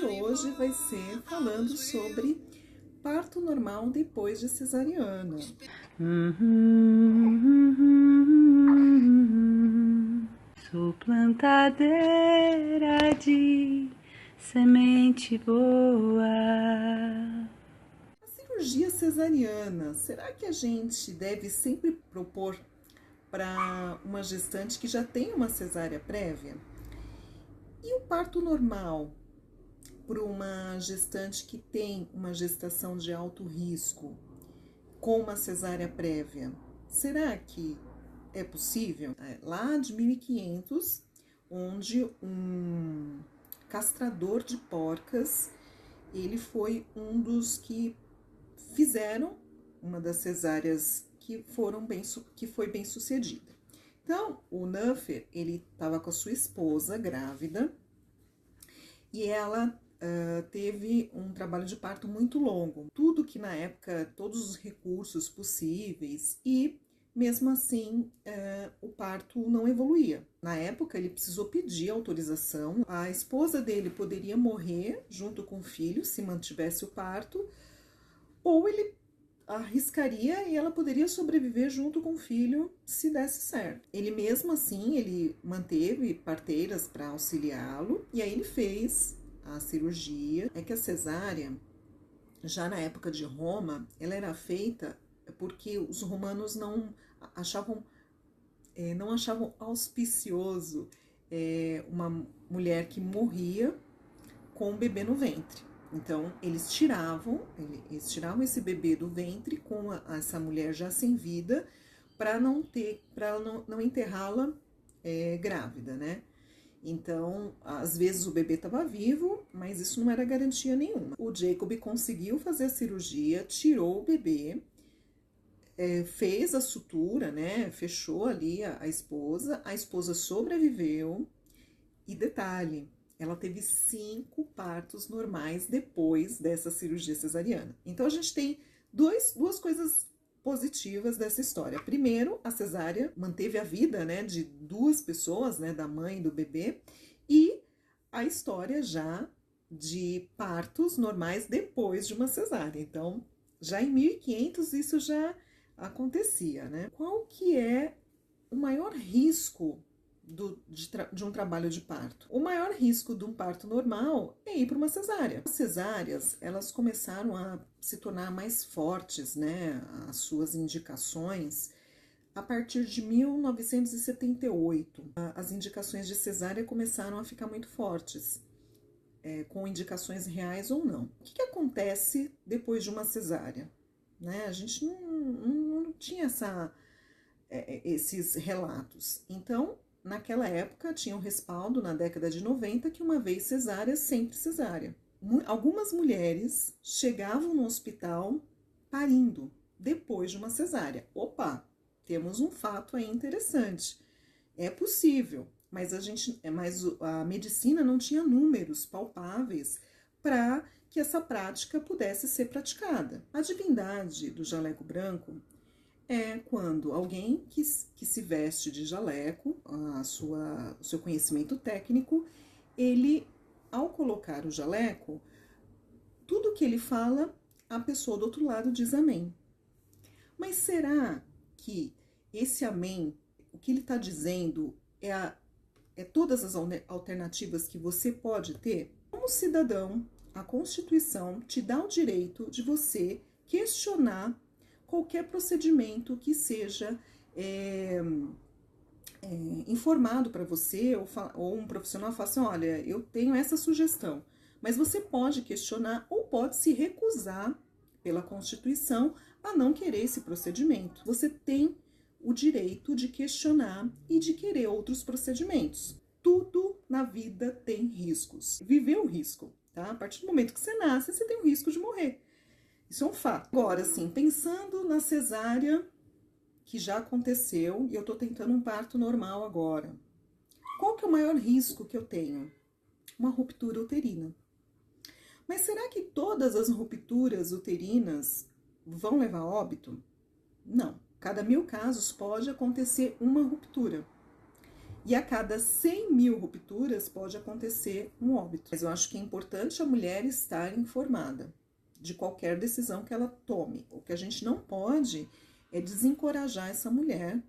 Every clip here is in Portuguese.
hoje vai ser falando sobre parto normal depois de cesariana. Sou plantadeira de semente boa. A cirurgia cesariana, será que a gente deve sempre propor para uma gestante que já tem uma cesárea prévia? E o parto normal para uma gestante que tem uma gestação de alto risco com uma cesárea prévia? Será que é possível? Lá de 1500, onde um castrador de porcas, ele foi um dos que fizeram uma das cesáreas que foi bem sucedida. Então, o Nuffer, ele estava com a sua esposa grávida e ela teve um trabalho de parto muito longo. Tudo que na época, todos os recursos possíveis e mesmo assim o parto não evoluía. Na época ele precisou pedir autorização. A esposa dele poderia morrer junto com o filho se mantivesse o parto, ou ele arriscaria e ela poderia sobreviver junto com o filho se desse certo. Ele mesmo assim, ele manteve parteiras para auxiliá-lo e aí ele fez a cirurgia. É que a cesárea, já na época de Roma, ela era feita porque os romanos não achavam auspicioso uma mulher que morria com um bebê no ventre. Então, eles tiravam esse bebê do ventre com essa mulher já sem vida, para não enterrá-la grávida, né? Então, às vezes o bebê estava vivo, mas isso não era garantia nenhuma. O Jacob conseguiu fazer a cirurgia, tirou o bebê, fez a sutura, né? Fechou ali a esposa sobreviveu. E detalhe, ela teve 5 partos normais depois dessa cirurgia cesariana. Então, a gente tem duas coisas positivas dessa história. Primeiro, a cesárea manteve a vida, né, de 2 pessoas, né, da mãe e do bebê, e a história já de partos normais depois de uma cesárea. Então, já em 1500 isso já acontecia, né? Qual que é o maior risco de um trabalho de parto? O maior risco de um parto normal é ir para uma cesárea. As cesáreas, elas começaram a se tornar mais fortes, né, as suas indicações, a partir de 1978. As indicações de cesárea começaram a ficar muito fortes, com indicações reais ou não. O que acontece depois de uma cesárea? Né? A gente não tinha esses relatos. Então, naquela época, tinha um respaldo na década de 90 que uma vez cesárea, sempre cesárea. Algumas mulheres chegavam no hospital parindo depois de uma cesárea. Opa, temos um fato aí interessante. É possível, mas a medicina não tinha números palpáveis para que essa prática pudesse ser praticada. A divindade do jaleco branco é quando alguém que se veste de jaleco, o seu conhecimento técnico, ele, ao colocar o jaleco, tudo que ele fala, a pessoa do outro lado diz amém. Mas será que esse amém, o que ele está dizendo, é todas as alternativas que você pode ter? Como cidadão, a Constituição te dá o direito de você questionar qualquer procedimento que seja informado para você, ou um profissional fala assim, olha, eu tenho essa sugestão, mas você pode questionar ou pode se recusar pela Constituição a não querer esse procedimento. Você tem o direito de questionar e de querer outros procedimentos. Tudo na vida tem riscos. Viver o risco, tá? A partir do momento que você nasce, você tem o risco de morrer. Isso é um fato. Agora, assim, pensando na cesárea que já aconteceu e eu tô tentando um parto normal agora, qual que é o maior risco que eu tenho? Uma ruptura uterina. Mas será que todas as rupturas uterinas vão levar a óbito? Não. Cada 1000 casos pode acontecer uma ruptura. E a cada 100 mil rupturas pode acontecer um óbito. Mas eu acho que é importante a mulher estar informada de qualquer decisão que ela tome. O que a gente não pode é desencorajar essa mulher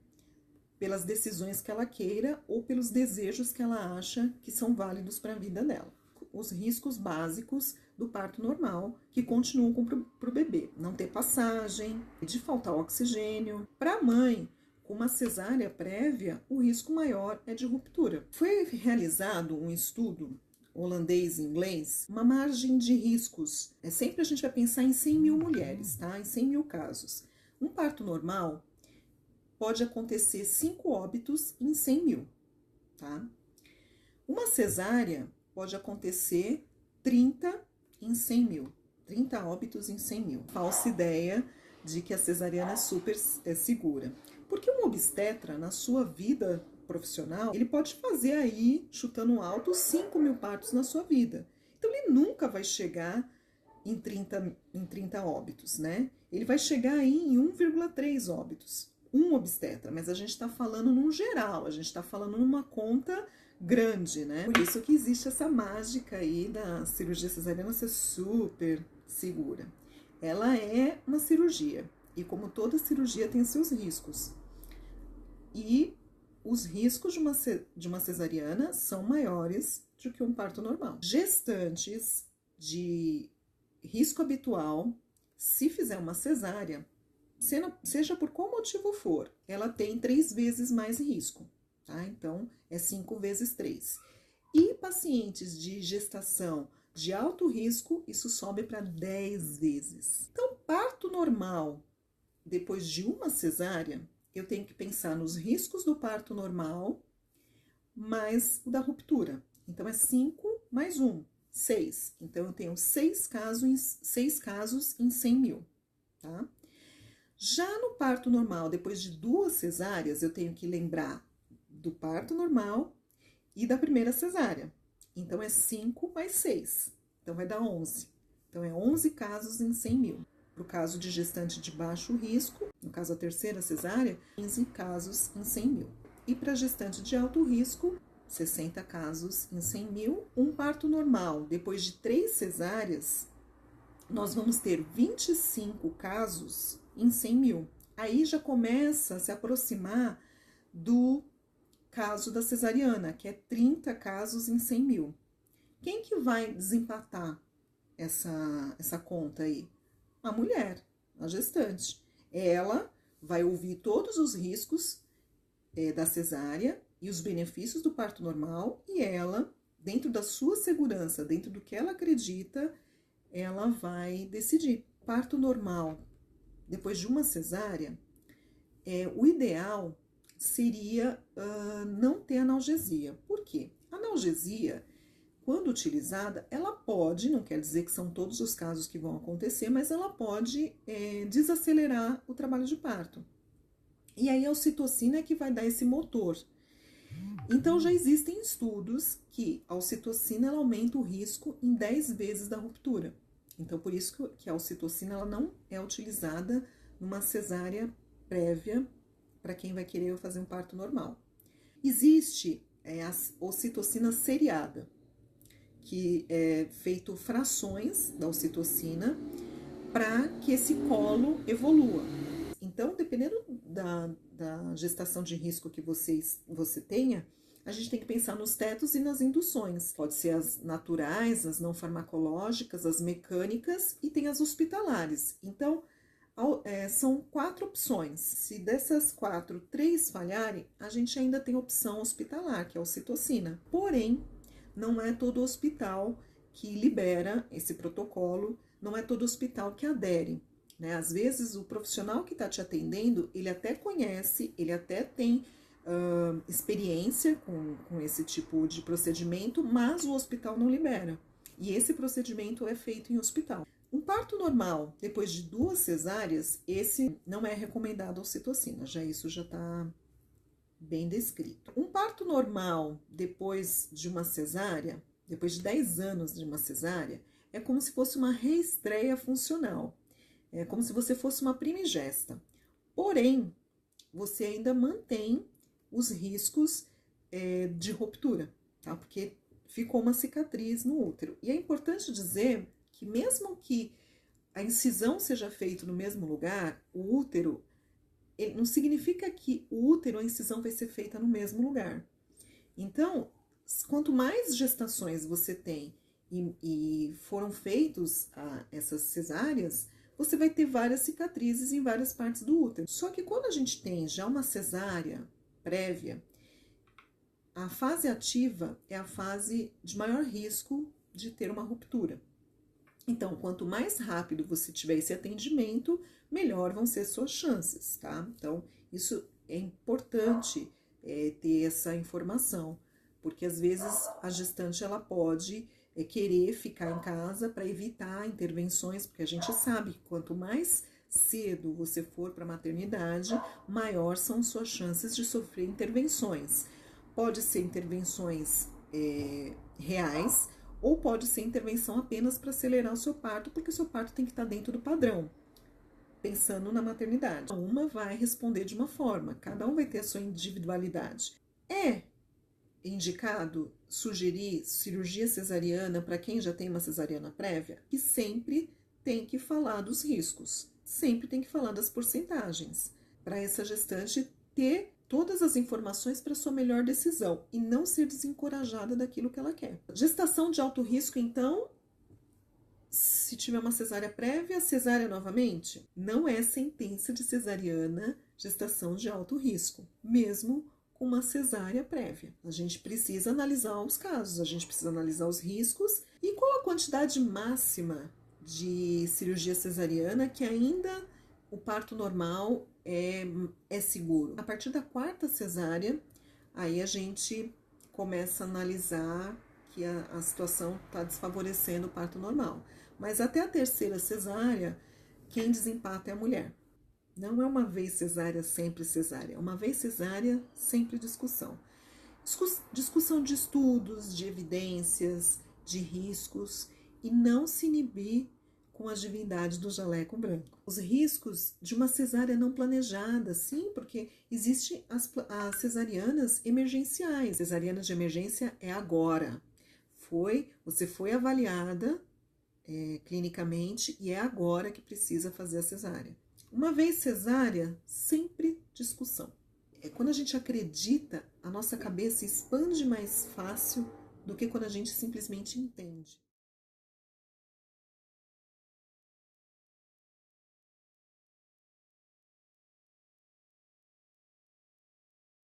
pelas decisões que ela queira ou pelos desejos que ela acha que são válidos para a vida dela. Os riscos básicos do parto normal que continuam para o bebê. Não ter passagem, de faltar oxigênio. Para a mãe, com uma cesárea prévia, o risco maior é de ruptura. Foi realizado um estudo holandês e inglês, uma margem de riscos. Sempre a gente vai pensar em 100 mil mulheres, tá? Em 100 mil casos. Um parto normal pode acontecer 5 óbitos em 100 mil, tá? Uma cesárea pode acontecer 30 em 100 mil. 30 óbitos em 100 mil. Falsa ideia de que a cesariana é super segura. Porque um obstetra, na sua vida profissional, ele pode fazer aí, chutando alto, 5 mil partos na sua vida. Então, ele nunca vai chegar em 30 óbitos, né? Ele vai chegar aí em 1,3 óbitos. Um obstetra, mas a gente está falando num geral, a gente está falando numa conta grande, né? Por isso que existe essa mágica aí da cirurgia cesariana ser super segura. Ela é uma cirurgia, e como toda cirurgia tem seus riscos. E os riscos de uma cesariana são maiores do que um parto normal. Gestantes de risco habitual, se fizer uma cesárea, seja por qual motivo for, ela tem 3 vezes mais risco, tá? Então, é 5 vezes 3. E pacientes de gestação de alto risco, isso sobe para 10 vezes. Então, parto normal, depois de uma cesárea, eu tenho que pensar nos riscos do parto normal, mais o da ruptura. Então, é 5 mais 1, 6. Então, eu tenho 6 casos em 100 mil, tá? Já no parto normal, depois de 2 cesáreas, eu tenho que lembrar do parto normal e da primeira cesárea. Então, é 5 mais 6. Então, vai dar 11. Então, é 11 casos em 100 mil. Para o caso de gestante de baixo risco, no caso a terceira cesárea, 15 casos em 100 mil. E para gestante de alto risco, 60 casos em 100 mil. Um parto normal, depois de 3 cesáreas, nós vamos ter 25 casos em 100 mil. Aí já começa a se aproximar do caso da cesariana, que é 30 casos em 100 mil. Quem que vai desempatar essa conta aí? A mulher, a gestante. Ela vai ouvir todos os riscos da cesárea e os benefícios do parto normal, e ela, dentro da sua segurança, dentro do que ela acredita, ela vai decidir. Parto normal, depois de uma cesárea, o ideal seria não ter analgesia. Por quê? A analgesia, quando utilizada, ela pode, não quer dizer que são todos os casos que vão acontecer, mas ela pode desacelerar o trabalho de parto. E aí a ocitocina é que vai dar esse motor. Então já existem estudos que a ocitocina ela aumenta o risco em 10 vezes da ruptura. Então por isso que a ocitocina ela não é utilizada numa cesárea prévia para quem vai querer fazer um parto normal. Existe a ocitocina seriada, que é feito frações da ocitocina para que esse colo evolua. Então, dependendo da gestação de risco que você tenha, a gente tem que pensar nos tetos e nas induções. Pode ser as naturais, as não farmacológicas, as mecânicas e tem as hospitalares. Então, são 4 opções. Se dessas 4, 3 falharem, a gente ainda tem a opção hospitalar, que é a ocitocina. Porém, não é todo hospital que libera esse protocolo, não é todo hospital que adere, né? Às vezes, o profissional que está te atendendo, ele até conhece, ele até tem experiência com esse tipo de procedimento, mas o hospital não libera. E esse procedimento é feito em hospital. Um parto normal, depois de 2 cesáreas, esse não é recomendado a ocitocina, isso já está bem descrito. Um parto normal, depois de uma cesárea, depois de 10 anos de uma cesárea, é como se fosse uma reestreia funcional. É como se você fosse uma primigesta. Porém, você ainda mantém os riscos de ruptura, tá? Porque ficou uma cicatriz no útero. E é importante dizer que mesmo que a incisão seja feita no mesmo lugar, o útero, não significa que o útero, a incisão vai ser feita no mesmo lugar. Então, quanto mais gestações você tem e foram feitos essas cesáreas, você vai ter várias cicatrizes em várias partes do útero. Só que quando a gente tem já uma cesárea prévia, a fase ativa é a fase de maior risco de ter uma ruptura. Então, quanto mais rápido você tiver esse atendimento, melhor vão ser suas chances, tá? Então, isso é importante ter essa informação, porque às vezes a gestante ela pode querer ficar em casa para evitar intervenções, porque a gente sabe que quanto mais cedo você for para a maternidade, maior são suas chances de sofrer intervenções. Pode ser intervenções reais, ou pode ser intervenção apenas para acelerar o seu parto, porque o seu parto tem que estar dentro do padrão, pensando na maternidade. Uma vai responder de uma forma, cada um vai ter a sua individualidade. É indicado sugerir cirurgia cesariana para quem já tem uma cesariana prévia? E sempre tem que falar dos riscos, sempre tem que falar das porcentagens, para essa gestante ter todas as informações para sua melhor decisão e não ser desencorajada daquilo que ela quer. Gestação de alto risco, então, se tiver uma cesárea prévia, cesárea novamente? Não é sentença de cesariana gestação de alto risco, mesmo com uma cesárea prévia. A gente precisa analisar os casos, a gente precisa analisar os riscos e qual a quantidade máxima de cirurgia cesariana que ainda o parto normal é seguro. A partir da 4ª cesárea, aí a gente começa a analisar que a situação está desfavorecendo o parto normal. Mas até a 3ª cesárea, quem desempata é a mulher. Não é uma vez cesárea, sempre cesárea. Uma vez cesárea, sempre discussão. Discussão de estudos, de evidências, de riscos e não se inibir com as divindades do jaleco branco. Os riscos de uma cesárea não planejada, sim, porque existem as cesarianas emergenciais. Cesarianas de emergência é agora. Você foi avaliada clinicamente e é agora que precisa fazer a cesárea. Uma vez cesárea, sempre discussão. Quando a gente acredita, a nossa cabeça expande mais fácil do que quando a gente simplesmente entende.